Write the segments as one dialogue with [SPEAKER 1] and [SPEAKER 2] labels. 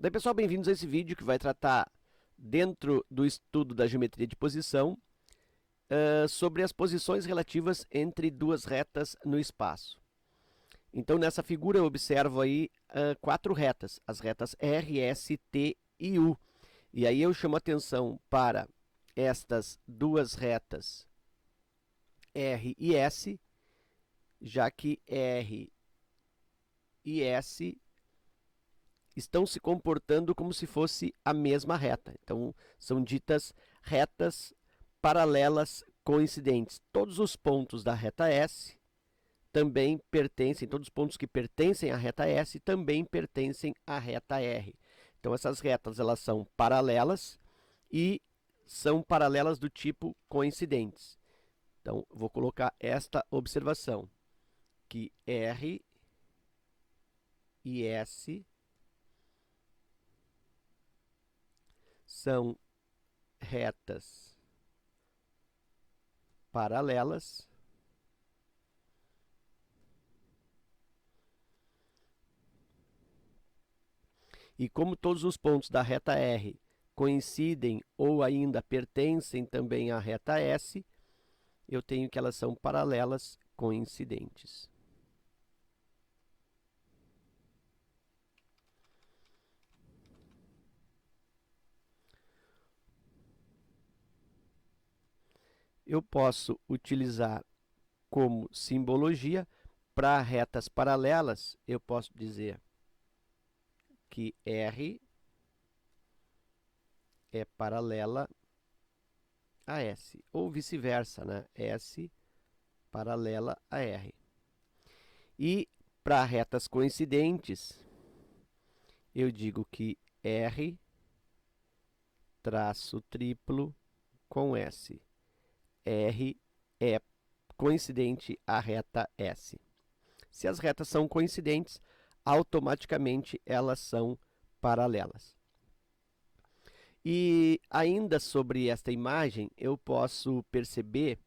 [SPEAKER 1] Daí, pessoal, bem-vindos a esse vídeo que vai tratar, dentro do estudo da geometria de posição, sobre as posições relativas entre duas retas no espaço. Então, nessa figura eu observo aí quatro retas, as retas R, S, T e U. E aí eu chamo a atenção para estas duas retas R e S, já que R e S estão se comportando como se fosse a mesma reta. Então, são ditas retas paralelas coincidentes. Todos os pontos da reta S também pertencem, todos os pontos que pertencem à reta S também pertencem à reta R. Então, essas retas elas são paralelas e são paralelas do tipo coincidentes. Então, vou colocar esta observação, que R e S são retas paralelas e como todos os pontos da reta R coincidem ou ainda pertencem também à reta S, eu tenho que elas são paralelas coincidentes. Eu posso utilizar como simbologia para retas paralelas, eu posso dizer que R é paralela a S, ou vice-versa, né? S paralela a R. E para retas coincidentes, eu digo que R traço triplo com S. R é coincidente à reta S. Se as retas são coincidentes, automaticamente elas são paralelas. E ainda sobre esta imagem, eu posso perceber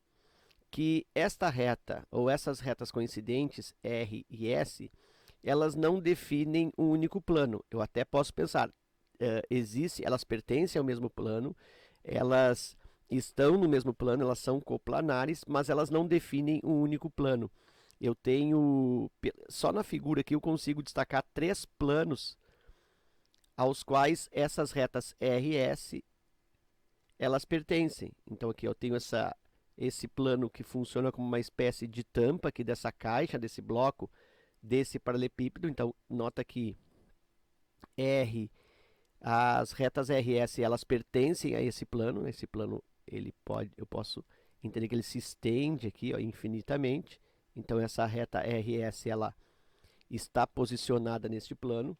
[SPEAKER 1] que esta reta, ou essas retas coincidentes, R e S, elas não definem um único plano. Eu até posso pensar, elas pertencem ao mesmo plano, elas estão no mesmo plano, elas são coplanares, mas elas não definem um único plano. Eu tenho, só na figura aqui eu consigo destacar três planos aos quais essas retas R e S elas pertencem. Então aqui eu tenho esse plano que funciona como uma espécie de tampa aqui dessa caixa, desse bloco, desse paralelepípedo. Então nota que as retas R e S elas pertencem a esse plano. Esse plano eu posso entender que ele se estende aqui, ó, infinitamente. Então essa reta R e S ela está posicionada neste plano.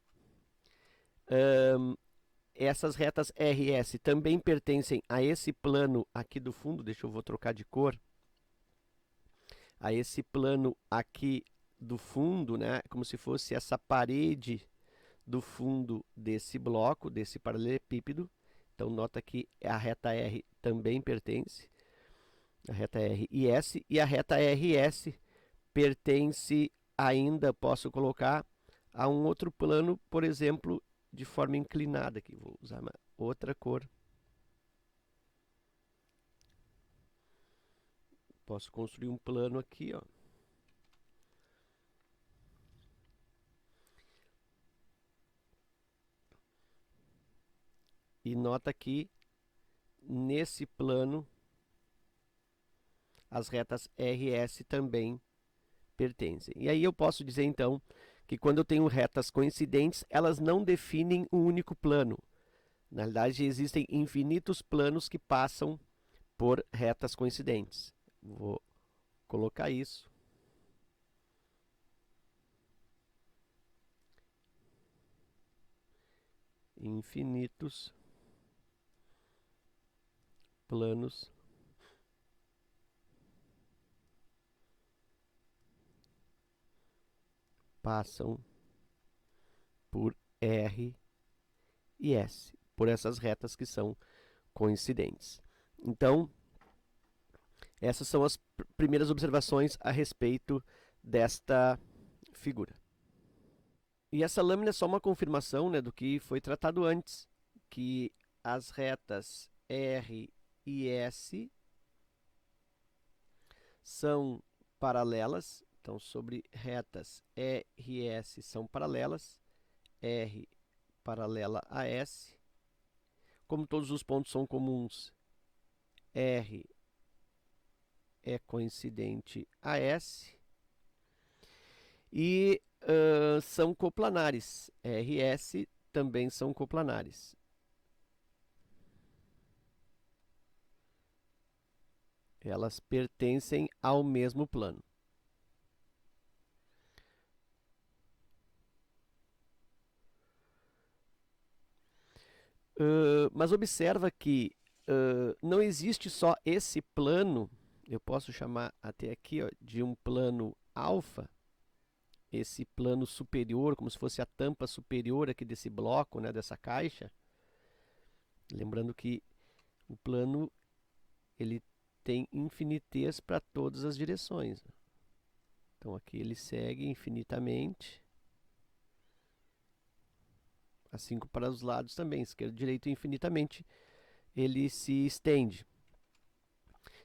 [SPEAKER 1] Essas retas R e S também pertencem a esse plano aqui do fundo. Deixa eu vou trocar de cor. A esse plano aqui do fundo, né? Como se fosse essa parede do fundo desse bloco, desse paralelepípedo. Então nota que a reta R também pertence, a reta R e S, e a reta R e S pertence ainda, posso colocar, a um outro plano, por exemplo, de forma inclinada, aqui vou usar uma outra cor. Posso construir um plano aqui, ó. E nota que nesse plano as retas R e S também pertencem. E aí eu posso dizer então que quando eu tenho retas coincidentes, elas não definem um único plano. Na realidade, existem infinitos planos que passam por retas coincidentes. Vou colocar isso. Infinitos planos passam por R e S, por essas retas que são coincidentes. Então, essas são as primeiras observações a respeito desta figura. E essa lâmina é só uma confirmação, né, do que foi tratado antes, que as retas R e S são paralelas. Então, sobre retas R e S são paralelas, R paralela a S. Como todos os pontos são comuns, R é coincidente a S. E são coplanares. R e S também são coplanares. Elas pertencem ao mesmo plano. Mas observa que não existe só esse plano. Eu posso chamar até aqui, ó, de um plano alfa, esse plano superior, como se fosse a tampa superior aqui desse bloco, né, dessa caixa. Lembrando que o plano ele tem infinitez para todas as direções. Então aqui ele segue infinitamente, assim como para os lados também, esquerda e direita infinitamente, ele se estende.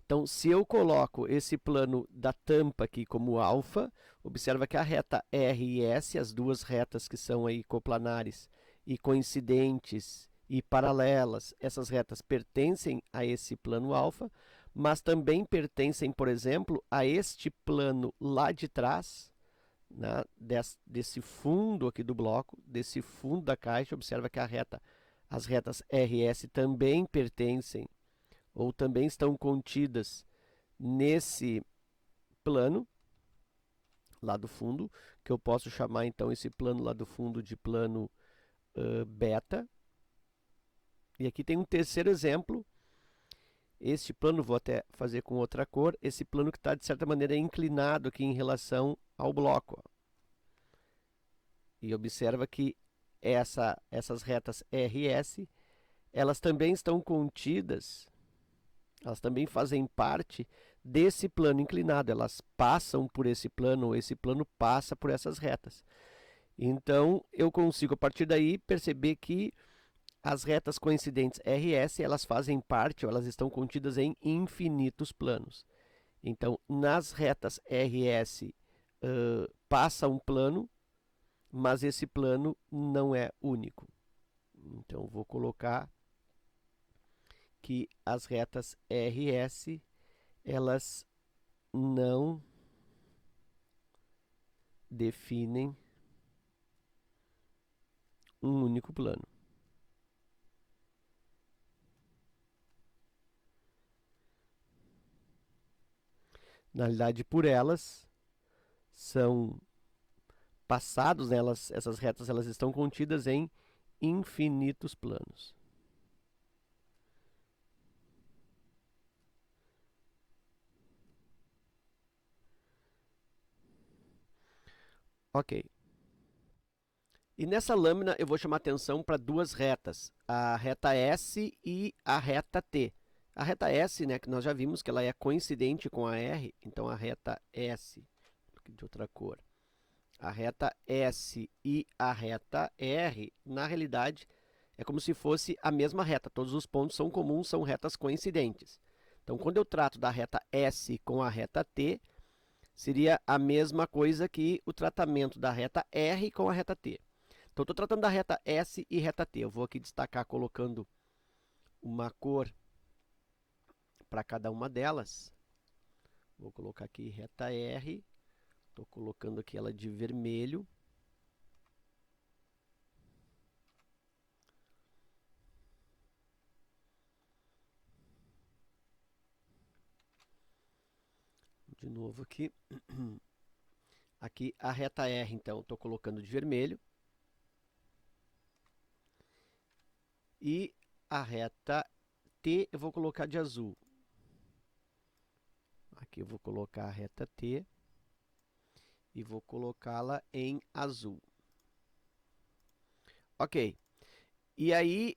[SPEAKER 1] Então, se eu coloco esse plano da tampa aqui como alfa, observa que a reta R e S, as duas retas que são aí coplanares e coincidentes e paralelas, essas retas pertencem a esse plano alfa, mas também pertencem, por exemplo, a este plano lá de trás, né, desse fundo aqui do bloco, desse fundo da caixa. Observa que as retas R e S também pertencem ou também estão contidas nesse plano lá do fundo, que eu posso chamar então esse plano lá do fundo de plano beta. E aqui tem um terceiro exemplo. Este plano, vou até fazer com outra cor, esse plano que está de certa maneira inclinado aqui em relação ao bloco. Ó. E observa que essas retas R e S, elas também estão contidas, elas também fazem parte desse plano inclinado, elas passam por esse plano, ou esse plano passa por essas retas. Então, eu consigo, a partir daí, perceber que as retas coincidentes R e S, elas fazem parte, ou elas estão contidas em infinitos planos. Então, nas retas R e S, passa um plano, mas esse plano não é único. Então, vou colocar que as retas R e S, elas não definem um único plano. Na realidade, por elas são passados, né, essas retas elas estão contidas em infinitos planos. Ok. E nessa lâmina eu vou chamar atenção para duas retas, a reta S e a reta T. A reta S, né, que nós já vimos que ela é coincidente com a R, então a reta S, de outra cor, a reta S e a reta R, na realidade, é como se fosse a mesma reta. Todos os pontos são comuns, são retas coincidentes. Então, quando eu trato da reta S com a reta T, seria a mesma coisa que o tratamento da reta R com a reta T. Então, estou tratando da reta S e reta T. Eu vou aqui destacar colocando uma cor para cada uma delas. Vou colocar aqui reta R. Estou colocando aqui ela de vermelho. De novo aqui. Aqui a reta R, então, estou colocando de vermelho. E a reta T eu vou colocar de azul. Aqui eu vou colocar a reta T e vou colocá-la em azul. Ok. E aí,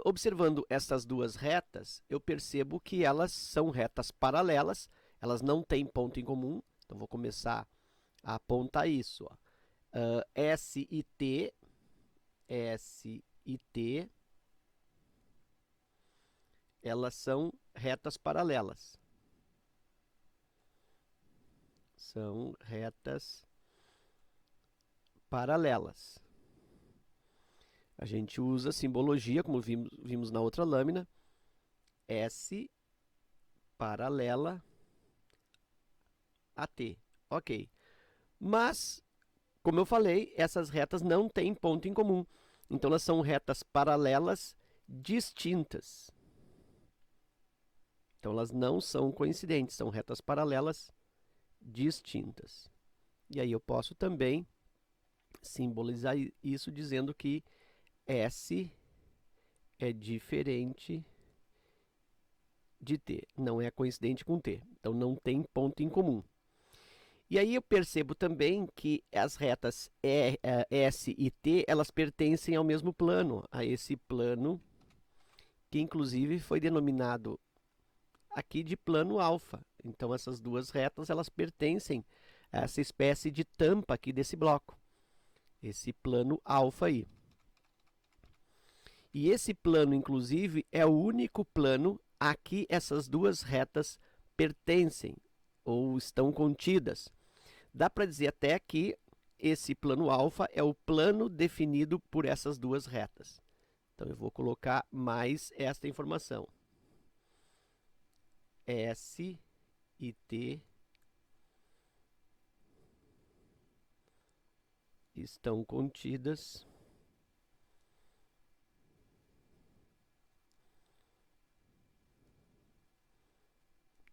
[SPEAKER 1] observando essas duas retas, eu percebo que elas são retas paralelas, elas não têm ponto em comum. Então, vou começar a apontar isso. Ó. S e T, elas são retas paralelas. São retas paralelas. A gente usa a simbologia, como vimos na outra lâmina, S paralela a T. Ok. Mas, como eu falei, essas retas não têm ponto em comum. Então, elas são retas paralelas distintas. Então, elas não são coincidentes, são retas paralelas distintas. E aí eu posso também simbolizar isso dizendo que S é diferente de T, não é coincidente com T. Então, não tem ponto em comum. E aí eu percebo também que as retas S e T, elas pertencem ao mesmo plano, a esse plano que inclusive foi denominado aqui de plano alfa. Então essas duas retas, elas pertencem a essa espécie de tampa aqui desse bloco, esse plano alfa aí. E esse plano, inclusive, é o único plano a que essas duas retas pertencem ou estão contidas. Dá para dizer até que esse plano alfa é o plano definido por essas duas retas. Então, eu vou colocar mais esta informação. S e T estão contidas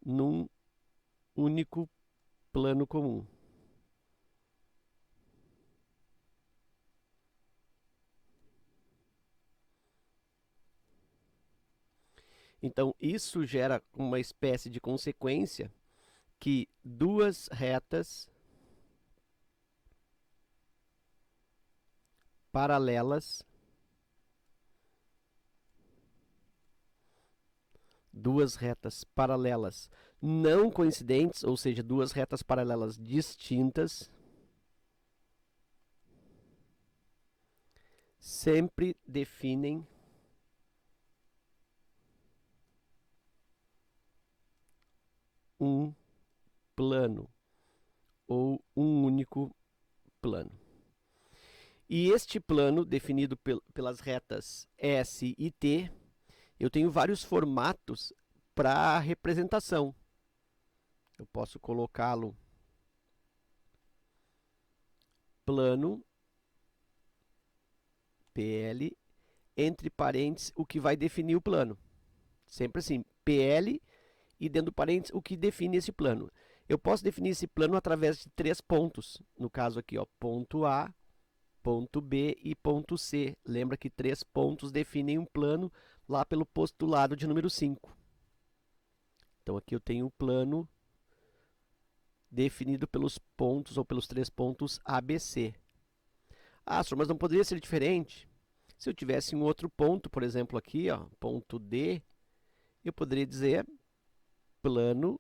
[SPEAKER 1] num único plano comum. Então, isso gera uma espécie de consequência que duas retas paralelas, não coincidentes, ou seja, duas retas paralelas distintas, sempre definem um plano ou um único plano. E este plano, definido pelas retas S e T, eu tenho vários formatos para representação. Eu posso colocá-lo plano, PL, entre parênteses, o que vai definir o plano. Sempre assim, PL e dentro do parênteses o que define esse plano. Eu posso definir esse plano através de 3 pontos. No caso aqui, ó, ponto A, ponto B e ponto C. Lembra que 3 pontos definem um plano lá pelo postulado de número 5. Então aqui eu tenho o plano definido pelos pontos ou pelos 3 pontos ABC. Ah, mas não poderia ser diferente? Se eu tivesse um outro ponto, por exemplo aqui, ó, ponto D, eu poderia dizer plano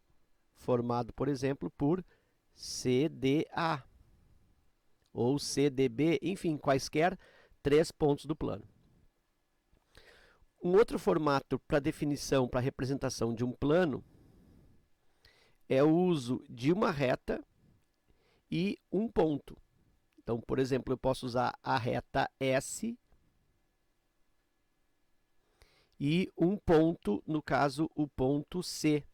[SPEAKER 1] formado, por exemplo, por CDA ou CDB, enfim, quaisquer 3 pontos do plano. Um outro formato para definição, para representação de um plano, é o uso de uma reta e um ponto. Então, por exemplo, eu posso usar a reta S e um ponto, no caso, o ponto C.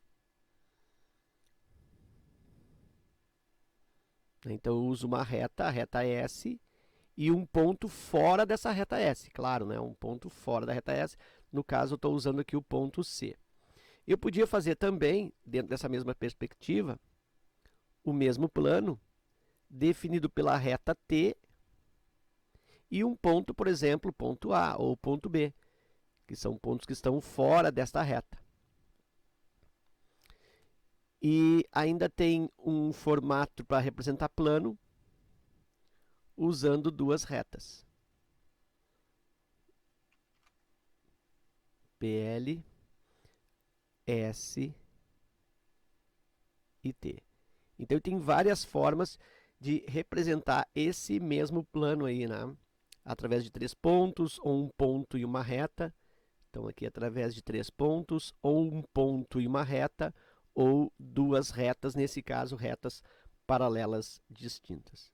[SPEAKER 1] Então, eu uso uma reta, a reta S, e um ponto fora dessa reta S. Claro, né? Um ponto fora da reta S. No caso, eu estou usando aqui o ponto C. Eu podia fazer também, dentro dessa mesma perspectiva, o mesmo plano, definido pela reta T, e um ponto, por exemplo, ponto A ou ponto B, que são pontos que estão fora desta reta. E ainda tem um formato para representar plano, usando duas retas. PL, S e T. Então, tem várias formas de representar esse mesmo plano aí, né? Através de 3 pontos, ou um ponto e uma reta. Então, aqui através de 3 pontos, ou um ponto e uma reta, ou duas retas, nesse caso, retas paralelas distintas.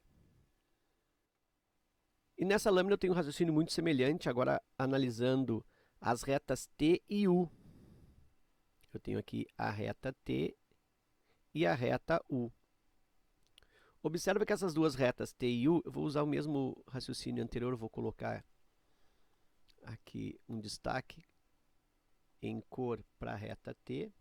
[SPEAKER 1] E nessa lâmina eu tenho um raciocínio muito semelhante, agora analisando as retas T e U. Eu tenho aqui a reta T e a reta U. Observa que essas duas retas T e U, eu vou usar o mesmo raciocínio anterior, vou colocar aqui um destaque em cor para a reta T.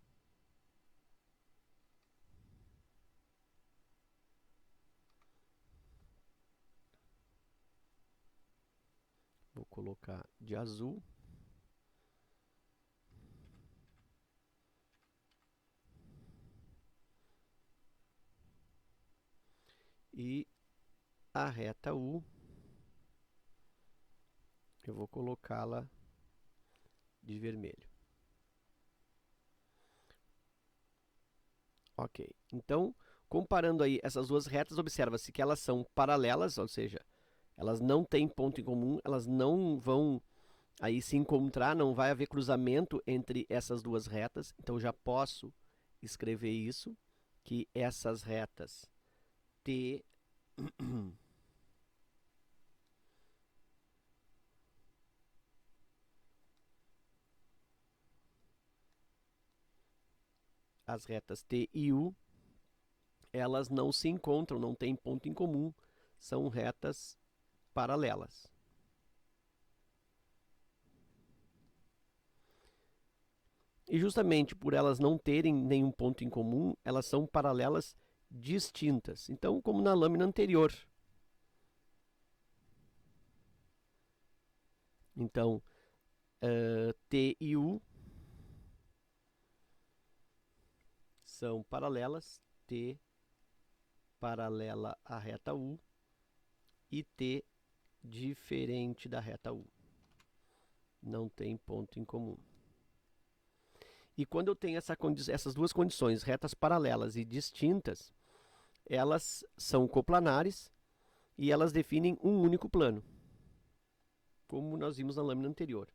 [SPEAKER 1] Vou colocar de azul. E a reta U, eu vou colocá-la de vermelho. Ok, então, comparando aí essas duas retas, observa-se que elas são paralelas, ou seja, elas não têm ponto em comum, elas não vão aí se encontrar, não vai haver cruzamento entre essas duas retas, então eu já posso escrever isso, que essas retas T as retas T e U, elas não se encontram, não têm ponto em comum, são retas paralelas. E justamente por elas não terem nenhum ponto em comum, elas são paralelas distintas. Então, como na lâmina anterior. Então, T e U são paralelas, T paralela à reta U e T diferente da reta U. Não tem ponto em comum. E quando eu tenho essas duas condições, retas paralelas e distintas, elas são coplanares e elas definem um único plano, como nós vimos na lâmina anterior.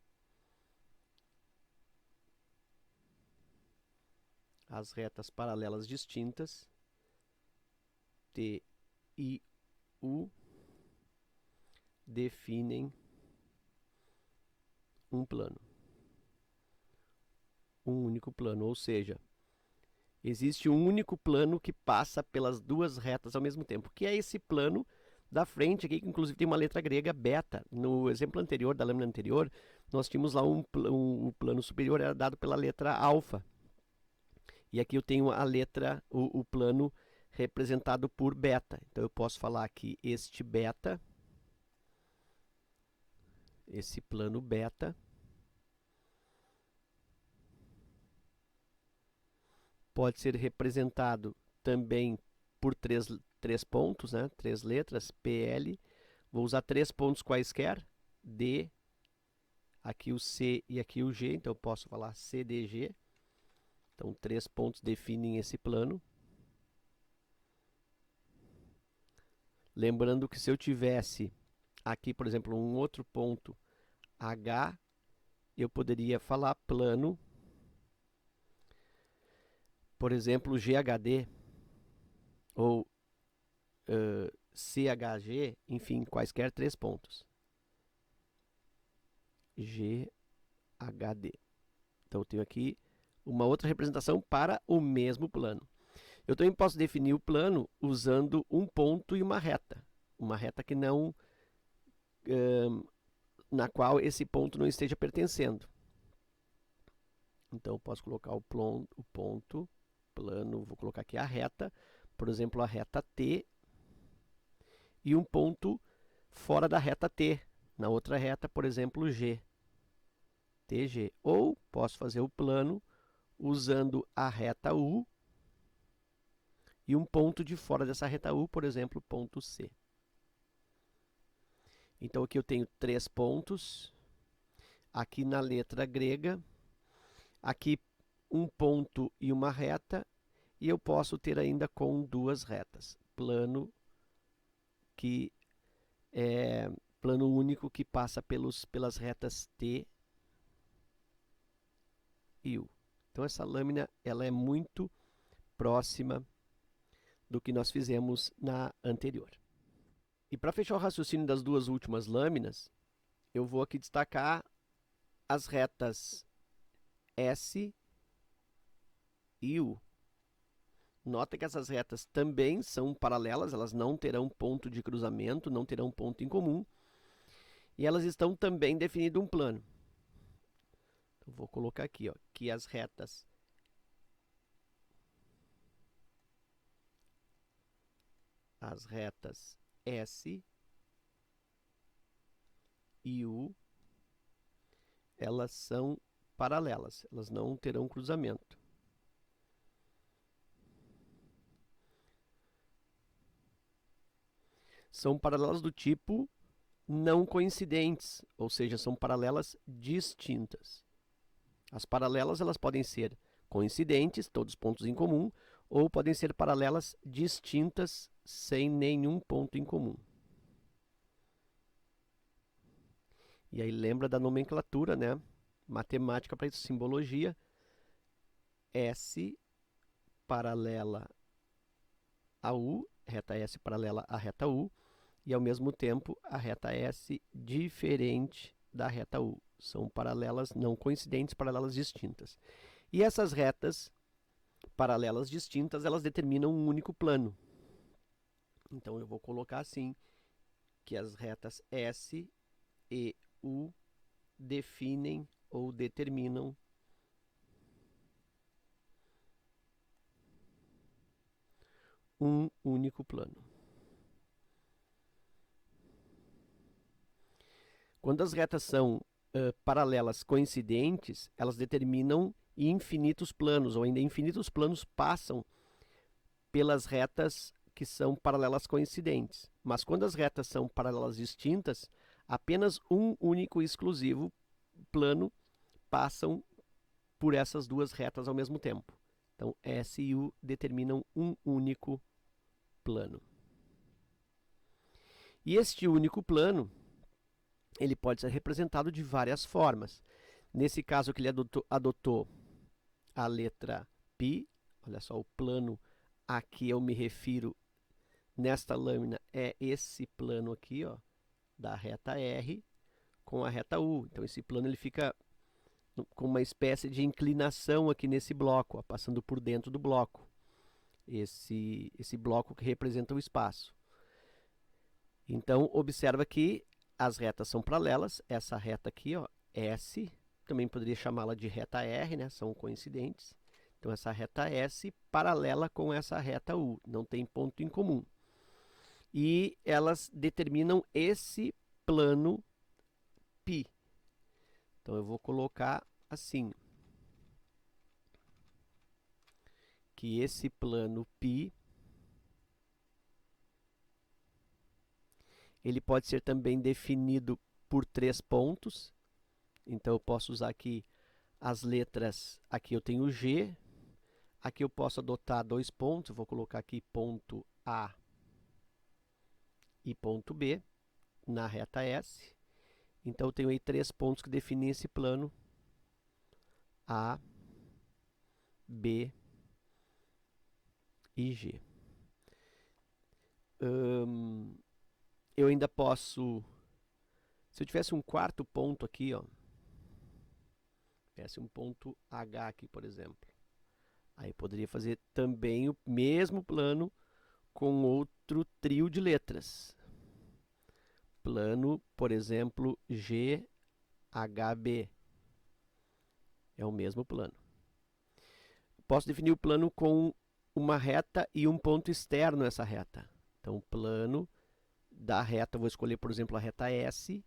[SPEAKER 1] As retas paralelas distintas, T e U, definem um plano. Um único plano, ou seja, existe um único plano que passa pelas duas retas ao mesmo tempo, que é esse plano da frente aqui, que inclusive tem uma letra grega, beta. No exemplo anterior, da lâmina anterior, nós tínhamos lá o plano superior era dado pela letra alfa. E aqui eu tenho a letra, o plano representado por beta. Então eu posso falar que este beta, esse plano beta, pode ser representado também por três pontos, né? 3 letras, PL. Vou usar 3 pontos quaisquer, D, aqui o C e aqui o G, então eu posso falar CDG. Então, 3 pontos definem esse plano. Lembrando que se eu tivesse aqui, por exemplo, um outro ponto H, eu poderia falar plano, por exemplo, GHD, ou CHG, enfim, quaisquer 3 pontos. GHD. Então, eu tenho aqui uma outra representação para o mesmo plano. Eu também posso definir o plano usando um ponto e uma reta. Uma reta que não, na qual esse ponto não esteja pertencendo. Então, eu posso colocar o ponto, plano, vou colocar aqui a reta, por exemplo, a reta T, e um ponto fora da reta T, na outra reta, por exemplo, G, TG. Ou posso fazer o plano usando a reta U e um ponto de fora dessa reta U, por exemplo, ponto C. Então, aqui eu tenho 3 pontos, aqui na letra grega, aqui um ponto e uma reta, e eu posso ter ainda com 2 retas. Plano que é plano único que passa pelas retas T e U. Então essa lâmina ela é muito próxima do que nós fizemos na anterior. E para fechar o raciocínio das duas últimas lâminas, eu vou aqui destacar as retas S e U. Nota que essas retas também são paralelas, elas não terão ponto de cruzamento, não terão ponto em comum, e elas estão também definindo um plano. Eu vou colocar aqui, ó, que as retas S e U, elas são paralelas, elas não terão cruzamento. São paralelas do tipo não coincidentes, ou seja, são paralelas distintas. As paralelas elas podem ser coincidentes, todos pontos em comum, ou podem ser paralelas distintas, sem nenhum ponto em comum. E aí lembra da nomenclatura, né? Matemática para isso, simbologia. S paralela a U, reta S paralela à reta U, e ao mesmo tempo a reta S diferente da reta U. São paralelas não coincidentes, paralelas distintas. E essas retas paralelas distintas, elas determinam um único plano. Então eu vou colocar assim, que as retas S e U definem ou determinam um único plano. Quando as retas são paralelas coincidentes, elas determinam infinitos planos, ou ainda infinitos planos passam pelas retas que são paralelas coincidentes. Mas quando as retas são paralelas distintas, apenas um único e exclusivo plano passam por essas duas retas ao mesmo tempo. Então, S e U determinam um único plano. E este único plano, ele pode ser representado de várias formas. Nesse caso que ele adotou a letra π, olha só, o plano a que eu me refiro nesta lâmina é esse plano aqui, ó, da reta R com a reta U. Então esse plano ele fica com uma espécie de inclinação aqui nesse bloco, ó, passando por dentro do bloco. Esse bloco que representa o espaço. Então observa que as retas são paralelas, essa reta aqui, ó, S, também poderia chamá-la de reta R, né? São coincidentes. Então essa reta S paralela com essa reta U, não tem ponto em comum. E elas determinam esse plano π. Então eu vou colocar assim, que esse plano π, ele pode ser também definido por 3 pontos. Então eu posso usar aqui as letras, aqui eu tenho G, aqui eu posso adotar 2 pontos, eu vou colocar aqui ponto A e ponto B na reta S. Então eu tenho aí 3 pontos que definem esse plano A, B e G. Eu ainda posso, se eu tivesse um quarto ponto aqui, ó, tivesse um ponto H aqui, por exemplo, aí poderia fazer também o mesmo plano com outro trio de letras. Plano, por exemplo, GHB. É o mesmo plano. Posso definir o plano com uma reta e um ponto externo nessa reta. Então, o plano da reta, vou escolher, por exemplo, a reta S,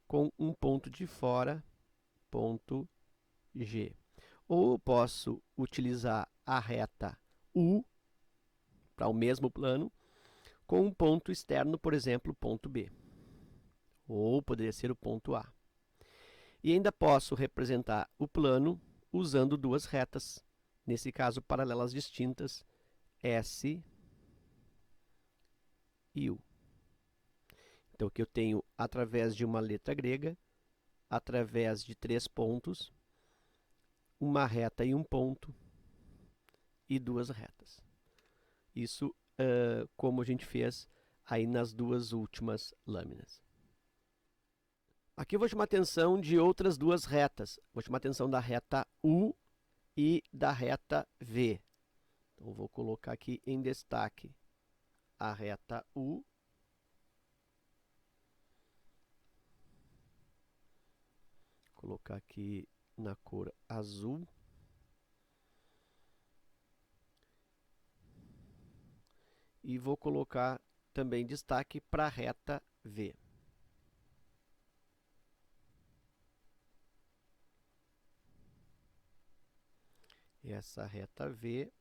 [SPEAKER 1] com um ponto de fora, ponto G. Ou posso utilizar a reta U, para o mesmo plano, com um ponto externo, por exemplo, ponto B. Ou poderia ser o ponto A. E ainda posso representar o plano usando duas retas, nesse caso paralelas distintas, S e U. Então, aqui eu tenho através de uma letra grega, através de 3 pontos, uma reta e um ponto, e 2 retas. Isso como a gente fez aí nas 2 últimas lâminas. Aqui eu vou chamar a atenção de outras 2 retas. Vou chamar a atenção da reta U e da reta V. Então, vou colocar aqui em destaque a reta U. Colocar aqui na cor azul. E vou colocar também destaque para a reta V. Essa reta V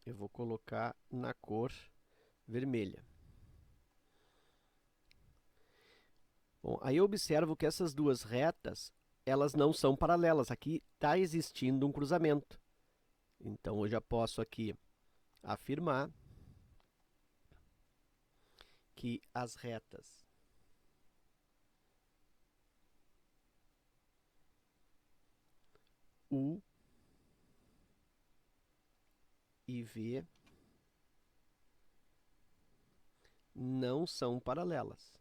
[SPEAKER 1] eu vou colocar na cor vermelha. Bom, aí eu observo que essas 2 retas, elas não são paralelas. Aqui está existindo um cruzamento. Então, eu já posso aqui afirmar que as retas U e V não são paralelas.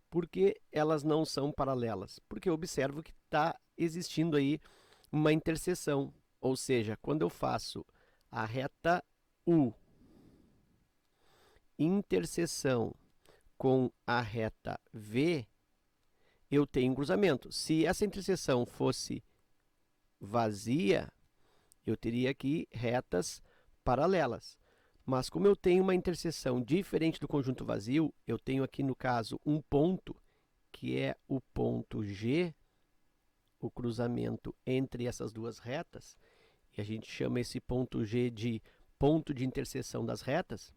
[SPEAKER 1] Por que elas não são paralelas? Porque eu observo que está existindo aí uma interseção. Ou seja, quando eu faço a reta U interseção com a reta V, eu tenho um cruzamento. Se essa interseção fosse vazia, eu teria aqui retas paralelas. Mas como eu tenho uma interseção diferente do conjunto vazio, eu tenho aqui no caso um ponto, que é o ponto G, o cruzamento entre essas 2 retas, e a gente chama esse ponto G de ponto de interseção das retas.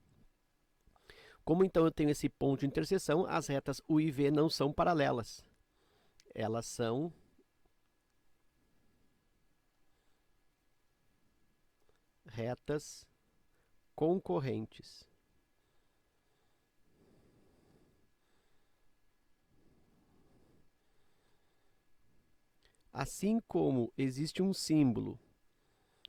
[SPEAKER 1] Como então eu tenho esse ponto de interseção, as retas U e V não são paralelas. Elas são retas concorrentes. Assim como existe um símbolo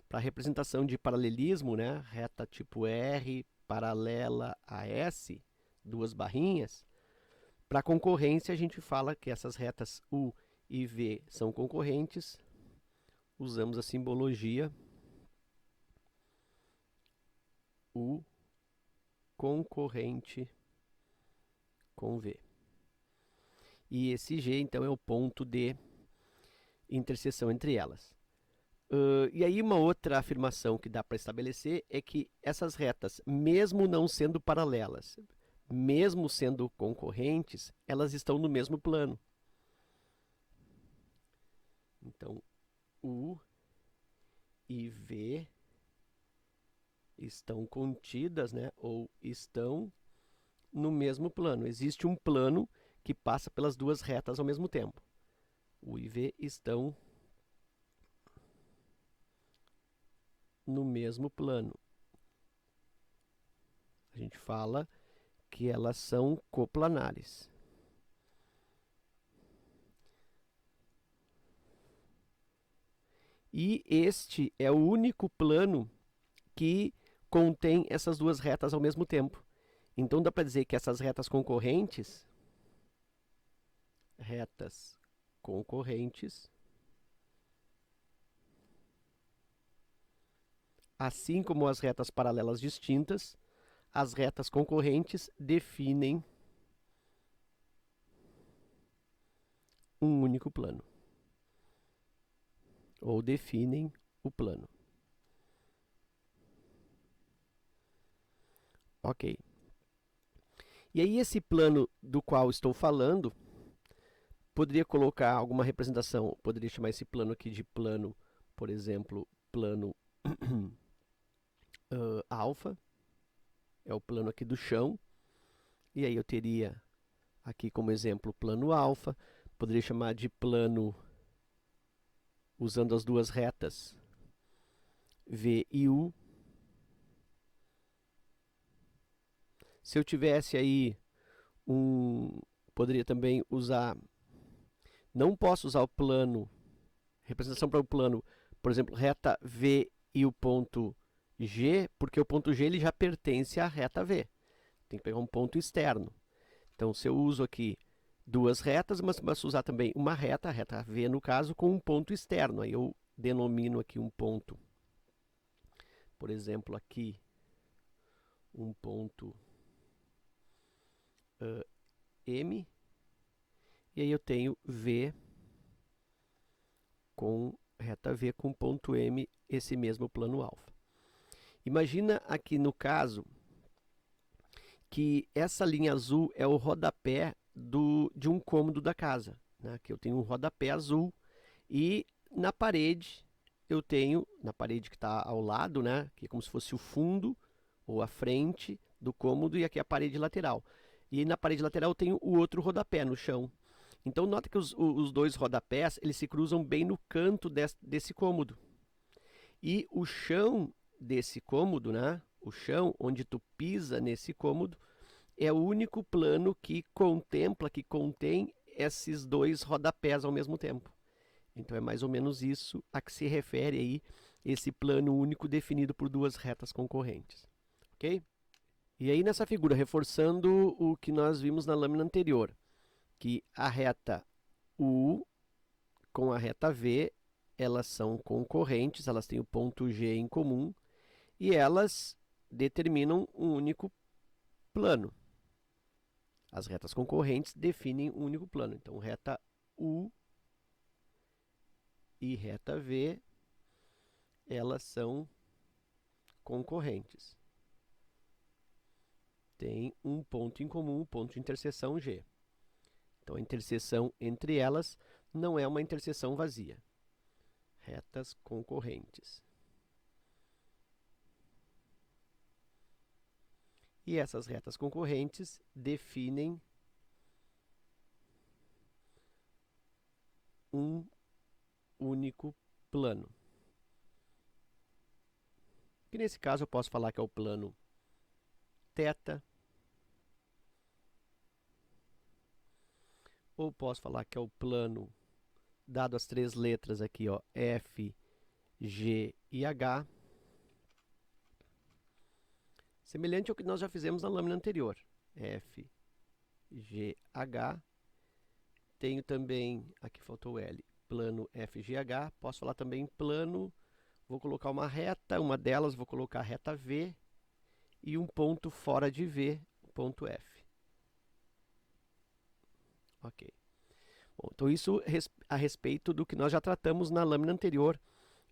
[SPEAKER 1] para representação de paralelismo, né? Reta tipo R paralela a S, 2 barrinhas, para concorrência a gente fala que essas retas U e V são concorrentes, usamos a simbologia U concorrente com V. E esse G, então, é o ponto de interseção entre elas. E aí uma outra afirmação que dá para estabelecer é que essas retas, mesmo não sendo paralelas, mesmo sendo concorrentes, elas estão no mesmo plano. Então, U e V estão contidas, né, ou estão no mesmo plano. Existe um plano que passa pelas 2 retas ao mesmo tempo. U e V estão no mesmo plano. A gente fala que elas são coplanares. E este é o único plano que contém essas 2 retas ao mesmo tempo. Então, dá para dizer que essas retas concorrentes, assim como as retas paralelas distintas, as retas concorrentes definem um único plano, ou definem o plano. Ok. E aí esse plano do qual estou falando, poderia colocar alguma representação, poderia chamar esse plano aqui de plano, por exemplo, plano alfa, é o plano aqui do chão, e aí eu teria aqui como exemplo o plano alfa, poderia chamar de plano usando as duas retas V e U. Se eu tivesse aí poderia também usar, não posso usar o plano, representação para o plano, por exemplo, reta V e o ponto G, porque o ponto G ele já pertence à reta V. Tem que pegar um ponto externo. Então, se eu uso aqui duas retas, mas posso usar também uma reta, a reta V no caso, com um ponto externo. Aí eu denomino aqui um ponto, por exemplo, aqui, um ponto M, e aí eu tenho V com reta V com ponto M, esse mesmo plano alfa. Imagina aqui no caso que essa linha azul é o rodapé de um cômodo da casa. Né? Aqui eu tenho um rodapé azul e na parede eu tenho, na parede que está ao lado, né? Que é como se fosse o fundo ou a frente do cômodo, e aqui a parede lateral. E na parede lateral eu tenho o outro rodapé no chão. Então nota que os dois rodapés eles se cruzam bem no canto desse cômodo. E o chão desse cômodo, né? O chão onde tu pisa nesse cômodo, é o único plano que contempla, que contém esses dois rodapés ao mesmo tempo. Então é mais ou menos isso a que se refere aí esse plano único definido por duas retas concorrentes. Ok? E aí nessa figura, reforçando o que nós vimos na lâmina anterior, que a reta U com a reta V, elas são concorrentes, elas têm o ponto G em comum, e elas determinam um único plano. As retas concorrentes definem um único plano. Então, reta U e reta V, elas são concorrentes. Tem um ponto em comum, o ponto de interseção G. Então, a interseção entre elas não é uma interseção vazia. Retas concorrentes. E essas retas concorrentes definem um único plano. Que nesse caso eu posso falar que é o plano θ, ou posso falar que é o plano, dado as três letras aqui, ó, F, G e H, semelhante ao que nós já fizemos na lâmina anterior. F, G, H. Tenho também, aqui faltou o L, plano FGH. Posso falar também plano, vou colocar uma reta, uma delas vou colocar a reta V, e um ponto fora de V, o ponto F. Ok. Bom, então isso a respeito do que nós já tratamos na lâmina anterior,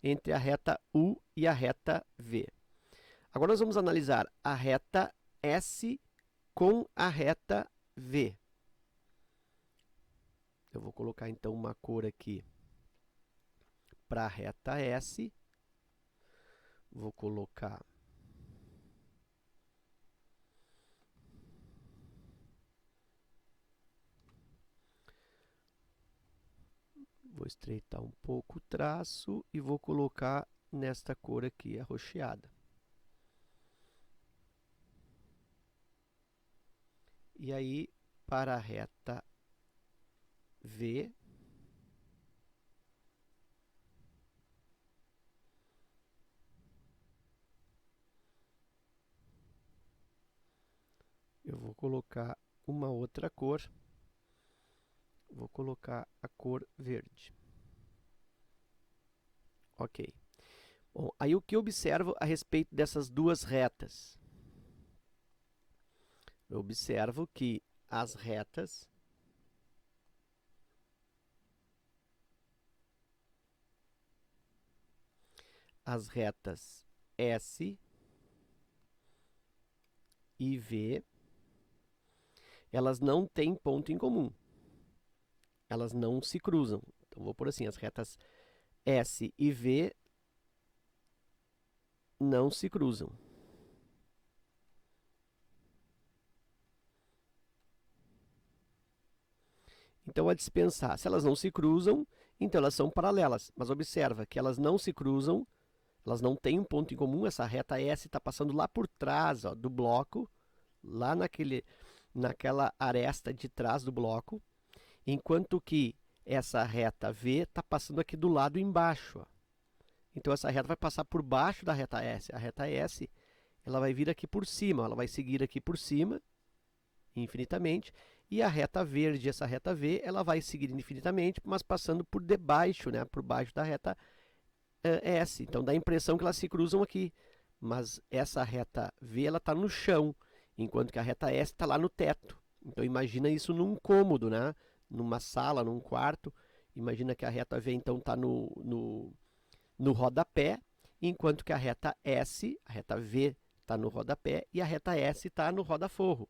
[SPEAKER 1] entre a reta U e a reta V. Agora nós vamos analisar a reta S com a reta V. Eu vou colocar então uma cor aqui para a reta S. Vou colocar vou estreitar um pouco o traço e vou colocar nesta cor aqui, arroxeada. E aí, para a reta V, eu vou colocar uma outra cor. Vou colocar a cor verde. Ok. Bom, aí o que eu observo a respeito dessas duas retas? Eu observo que as retas S e V, elas não têm ponto em comum. Elas não se cruzam. Então, vou pôr assim, as retas S e V não se cruzam. Então, a dispensar, se elas não se cruzam, Então elas são paralelas, mas observa que elas não se cruzam, elas não têm um ponto em comum. Essa reta S está passando lá por trás, ó, do bloco, lá naquela aresta de trás do bloco, enquanto que essa reta V está passando aqui do lado embaixo. Ó. Então essa reta vai passar por baixo da reta S. A reta S ela vai vir aqui por cima, ela vai seguir aqui por cima, infinitamente, e a reta verde, essa reta V, ela vai seguir infinitamente, mas passando por debaixo, né, por baixo da reta S. Então dá a impressão que elas se cruzam aqui, mas essa reta V ela está no chão, enquanto que a reta S está lá no teto. Então imagina isso num cômodo, né, numa sala, num quarto. Imagina que a reta V então está no rodapé, enquanto que a reta S, a reta V, está no rodapé e a reta S está no rodaforro.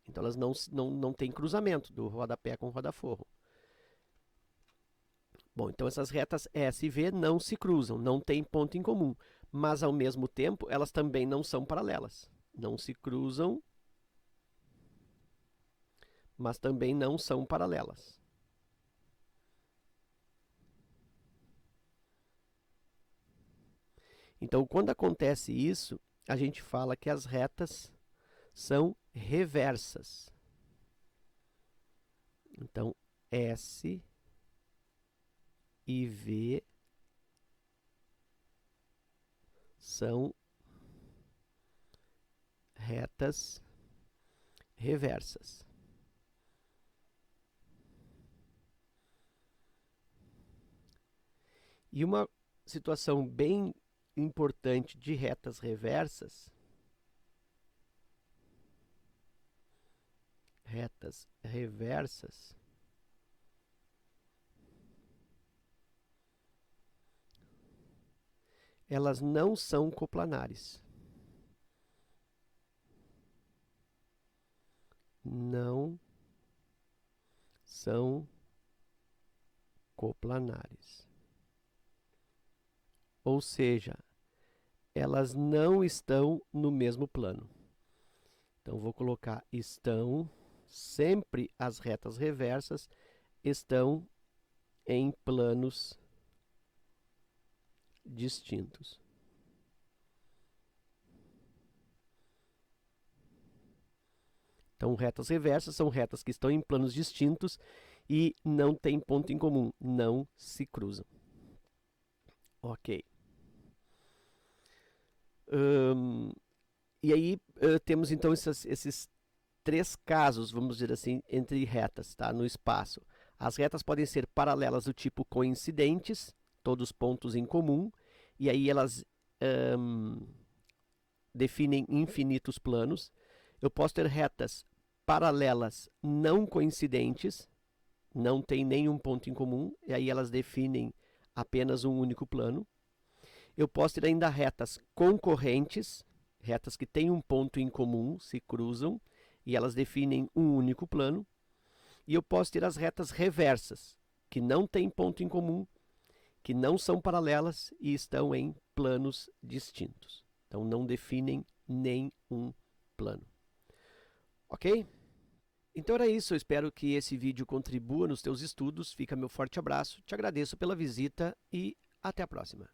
[SPEAKER 1] Então elas não têm cruzamento do rodapé com o rodaforro. Bom, então essas retas S e V não se cruzam, não têm ponto em comum, mas ao mesmo tempo elas também não são paralelas. Não se cruzam, mas também não são paralelas. Então, quando acontece isso, a gente fala que as retas são reversas. Então, S e V são retas reversas. E uma situação bem importante de retas reversas, elas não são coplanares. Não são coplanares. Ou seja, elas não estão no mesmo plano. Então, vou colocar estão, sempre as retas reversas estão em planos distintos. Então, retas reversas são retas que estão em planos distintos e não têm ponto em comum, não se cruzam. Ok. E aí temos então esses três casos, vamos dizer assim, entre retas, tá? No espaço. As retas podem ser paralelas do tipo coincidentes, todos pontos em comum, e aí elas definem infinitos planos. Eu posso ter retas paralelas não coincidentes, não tem nenhum ponto em comum, e aí elas definem apenas um único plano. Eu posso ter ainda retas concorrentes, retas que têm um ponto em comum, se cruzam, e elas definem um único plano. E eu posso ter as retas reversas, que não têm ponto em comum, que não são paralelas e estão em planos distintos. Então, não definem nenhum plano. Ok? Então era isso, eu espero que esse vídeo contribua nos teus estudos. Fica meu forte abraço, te agradeço pela visita e até a próxima.